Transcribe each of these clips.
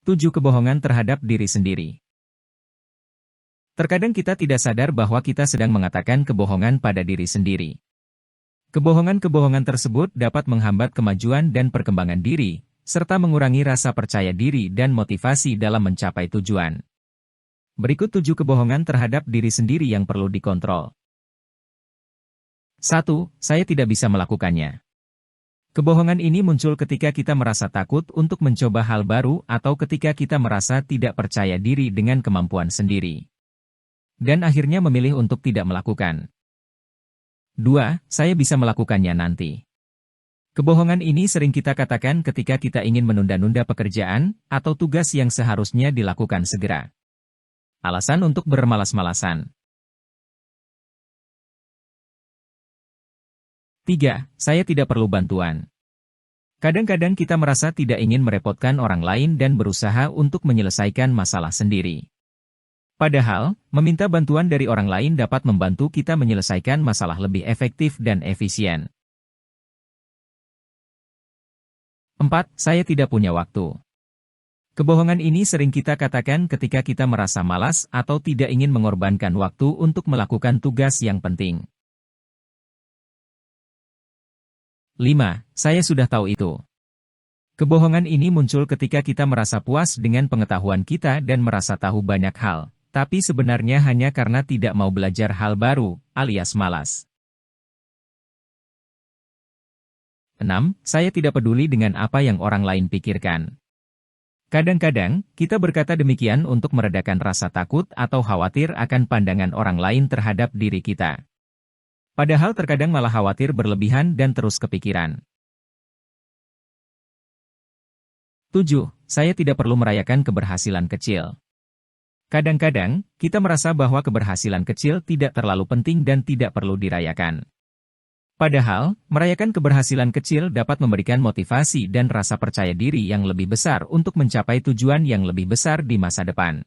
7 kebohongan terhadap diri sendiri. Terkadang kita tidak sadar bahwa kita sedang mengatakan kebohongan pada diri sendiri. Kebohongan-kebohongan tersebut dapat menghambat kemajuan dan perkembangan diri, serta mengurangi rasa percaya diri dan motivasi dalam mencapai tujuan. Berikut 7 kebohongan terhadap diri sendiri yang perlu dikontrol. 1. Saya tidak bisa melakukannya. Kebohongan ini muncul ketika kita merasa takut untuk mencoba hal baru atau ketika kita merasa tidak percaya diri dengan kemampuan sendiri. Dan akhirnya memilih untuk tidak melakukan. 2. Saya bisa melakukannya nanti. Kebohongan ini sering kita katakan ketika kita ingin menunda-nunda pekerjaan atau tugas yang seharusnya dilakukan segera. Alasan untuk bermalas-malasan. 3. Saya tidak perlu bantuan. Kadang-kadang kita merasa tidak ingin merepotkan orang lain dan berusaha untuk menyelesaikan masalah sendiri. Padahal, meminta bantuan dari orang lain dapat membantu kita menyelesaikan masalah lebih efektif dan efisien. 4. Saya tidak punya waktu. Kebohongan ini sering kita katakan ketika kita merasa malas atau tidak ingin mengorbankan waktu untuk melakukan tugas yang penting. 5. Saya sudah tahu itu. Kebohongan ini muncul ketika kita merasa puas dengan pengetahuan kita dan merasa tahu banyak hal, tapi sebenarnya hanya karena tidak mau belajar hal baru, alias malas. 6. Saya tidak peduli dengan apa yang orang lain pikirkan. Kadang-kadang, kita berkata demikian untuk meredakan rasa takut atau khawatir akan pandangan orang lain terhadap diri kita. Padahal terkadang malah khawatir berlebihan dan terus kepikiran. 7. Saya tidak perlu merayakan keberhasilan kecil. Kadang-kadang, kita merasa bahwa keberhasilan kecil tidak terlalu penting dan tidak perlu dirayakan. Padahal, merayakan keberhasilan kecil dapat memberikan motivasi dan rasa percaya diri yang lebih besar untuk mencapai tujuan yang lebih besar di masa depan.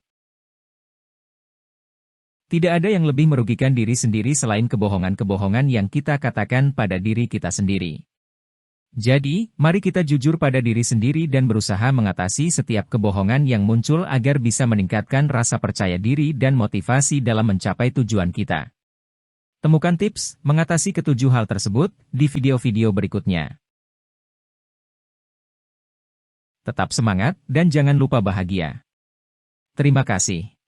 Tidak ada yang lebih merugikan diri sendiri selain kebohongan-kebohongan yang kita katakan pada diri kita sendiri. Jadi, mari kita jujur pada diri sendiri dan berusaha mengatasi setiap kebohongan yang muncul agar bisa meningkatkan rasa percaya diri dan motivasi dalam mencapai tujuan kita. Temukan tips mengatasi ketujuh hal tersebut di video-video berikutnya. Tetap semangat dan jangan lupa bahagia. Terima kasih.